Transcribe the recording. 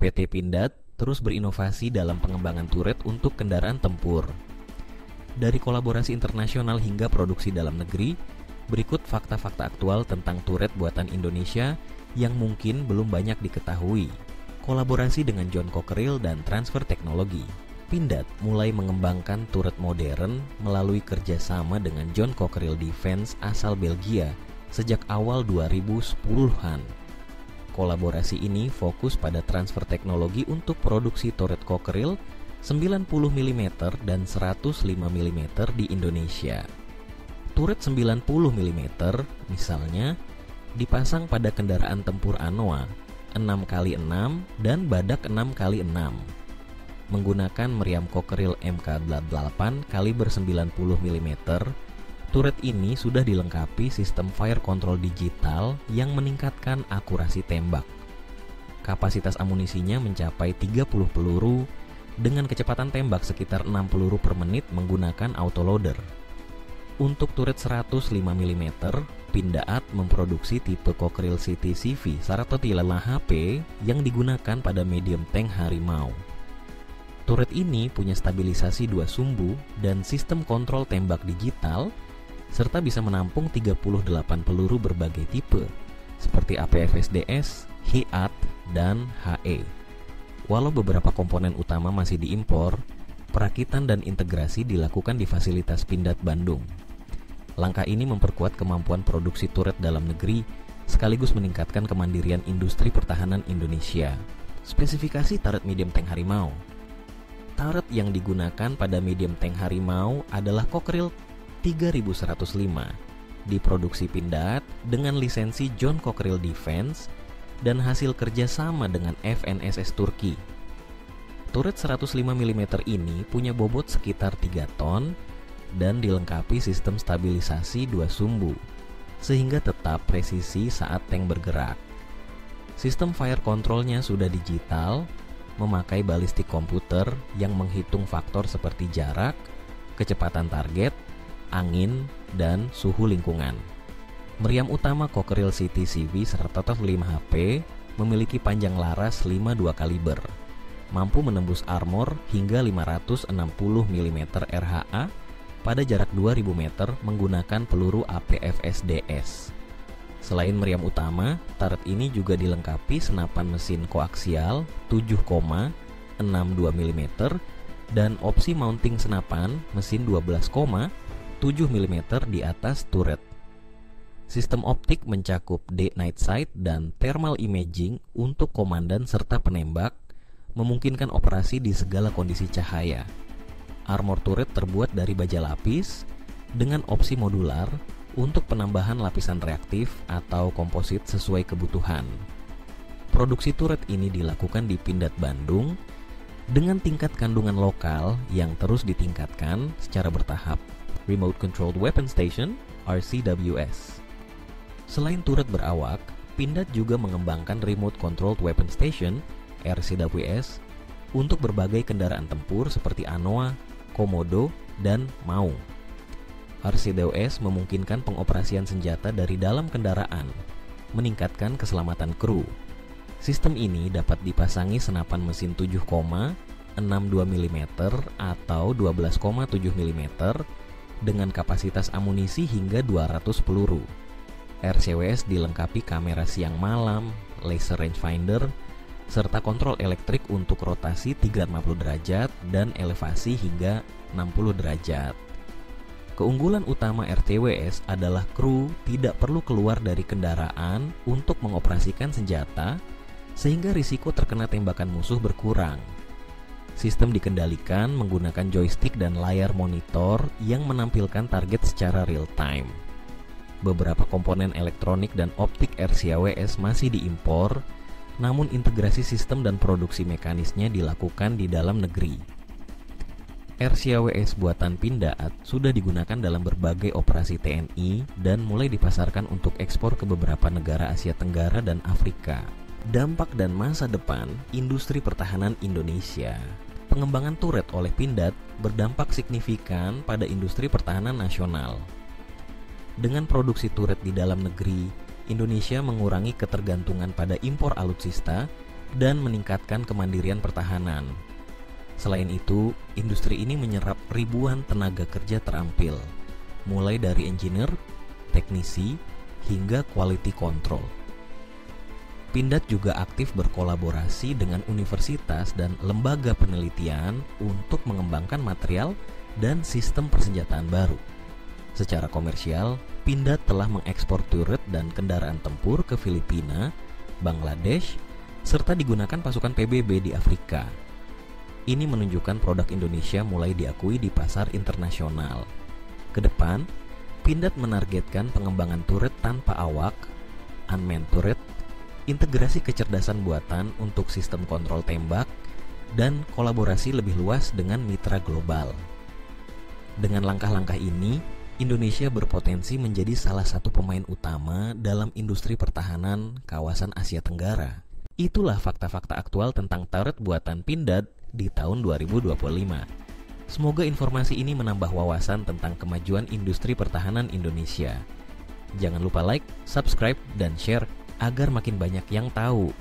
PT Pindad terus berinovasi dalam pengembangan turret untuk kendaraan tempur. Dari kolaborasi internasional hingga produksi dalam negeri, berikut fakta-fakta aktual tentang turret buatan Indonesia yang mungkin belum banyak diketahui. Kolaborasi dengan John Cockerill dan transfer teknologi. Pindad mulai mengembangkan turret modern melalui kerjasama dengan John Cockerill Defense asal Belgia sejak awal 2010-an. Kolaborasi ini fokus pada transfer teknologi untuk produksi turret Cockerill 90 mm dan 105 mm di Indonesia. Turret 90 mm misalnya dipasang pada kendaraan tempur Anoa 6x6 dan Badak 6x6. Menggunakan meriam Cockerill Mk8 kaliber 90 mm, turret ini sudah dilengkapi sistem fire control digital yang meningkatkan akurasi tembak. Kapasitas amunisinya mencapai 30 peluru dengan kecepatan tembak sekitar 6 peluru per menit menggunakan autoloader. Untuk turret 105 mm, Pindad memproduksi tipe Cockerill CT-CV Saratotila HP yang digunakan pada medium tank Harimau. Turret ini punya stabilisasi 2 sumbu dan sistem kontrol tembak digital, serta bisa menampung 38 peluru berbagai tipe, seperti APFSDS, HIAT, dan HE. Walau beberapa komponen utama masih diimpor, perakitan dan integrasi dilakukan di fasilitas Pindad Bandung. Langkah ini memperkuat kemampuan produksi turret dalam negeri, sekaligus meningkatkan kemandirian industri pertahanan Indonesia. Spesifikasi turret medium tank Harimau. Turret yang digunakan pada medium tank Harimau adalah Cockerill 3105, diproduksi Pindad dengan lisensi John Cockerill Defense dan hasil kerjasama dengan FNSS Turki. Turret 105 mm ini punya bobot sekitar 3 ton dan dilengkapi sistem stabilisasi 2 sumbu, sehingga tetap presisi saat tank bergerak. Sistem fire controlnya sudah digital, memakai balistik komputer yang menghitung faktor seperti jarak, kecepatan target, angin, dan suhu lingkungan. Meriam utama Cockerill CT-CV Saratotila 5HP memiliki panjang laras 52 kaliber, mampu menembus armor hingga 560 mm RHA pada jarak 2000 meter menggunakan peluru APFSDS. Selain meriam utama, turret ini juga dilengkapi senapan mesin koaksial 7,62 mm dan opsi mounting senapan mesin 12,7 mm di atas turret. Sistem optik mencakup day night sight dan thermal imaging untuk komandan serta penembak, memungkinkan operasi di segala kondisi cahaya. Armor turret terbuat dari baja lapis dengan opsi modular untuk penambahan lapisan reaktif atau komposit sesuai kebutuhan. Produksi turret ini dilakukan di Pindad Bandung dengan tingkat kandungan lokal yang terus ditingkatkan secara bertahap. Remote Controlled Weapon Station (RCWS). Selain turret berawak, Pindad juga mengembangkan Remote Controlled Weapon Station (RCWS) untuk berbagai kendaraan tempur seperti Anoa, Komodo, dan Maung. RCWS memungkinkan pengoperasian senjata dari dalam kendaraan, meningkatkan keselamatan kru. Sistem ini dapat dipasangi senapan mesin 7,62 mm atau 12,7 mm dengan kapasitas amunisi hingga 200 peluru. RCWS dilengkapi kamera siang malam, laser rangefinder, serta kontrol elektrik untuk rotasi 360 derajat dan elevasi hingga 60 derajat. Keunggulan utama RCWS adalah kru tidak perlu keluar dari kendaraan untuk mengoperasikan senjata, sehingga risiko terkena tembakan musuh berkurang. Sistem dikendalikan menggunakan joystick dan layar monitor yang menampilkan target secara real time. Beberapa komponen elektronik dan optik RCWS masih diimpor, namun integrasi sistem dan produksi mekanisnya dilakukan di dalam negeri. RCWS buatan Pindad sudah digunakan dalam berbagai operasi TNI dan mulai dipasarkan untuk ekspor ke beberapa negara Asia Tenggara dan Afrika. Dampak dan masa depan industri pertahanan Indonesia. Pengembangan turret oleh Pindad berdampak signifikan pada industri pertahanan nasional. Dengan produksi turret di dalam negeri, Indonesia mengurangi ketergantungan pada impor alutsista dan meningkatkan kemandirian pertahanan. Selain itu, industri ini menyerap ribuan tenaga kerja terampil, mulai dari engineer, teknisi, hingga quality control. Pindad juga aktif berkolaborasi dengan universitas dan lembaga penelitian untuk mengembangkan material dan sistem persenjataan baru. Secara komersial, Pindad telah mengekspor turret dan kendaraan tempur ke Filipina, Bangladesh, serta digunakan pasukan PBB di Afrika. Ini menunjukkan produk Indonesia mulai diakui di pasar internasional. Kedepan, Pindad menargetkan pengembangan turret tanpa awak, unmanned turret, integrasi kecerdasan buatan untuk sistem kontrol tembak, dan kolaborasi lebih luas dengan mitra global. Dengan langkah-langkah ini, Indonesia berpotensi menjadi salah satu pemain utama dalam industri pertahanan kawasan Asia Tenggara. Itulah fakta-fakta aktual tentang turret buatan Pindad di tahun 2025. Semoga informasi ini menambah wawasan tentang kemajuan industri pertahanan Indonesia. Jangan lupa like, subscribe, dan share agar makin banyak yang tahu.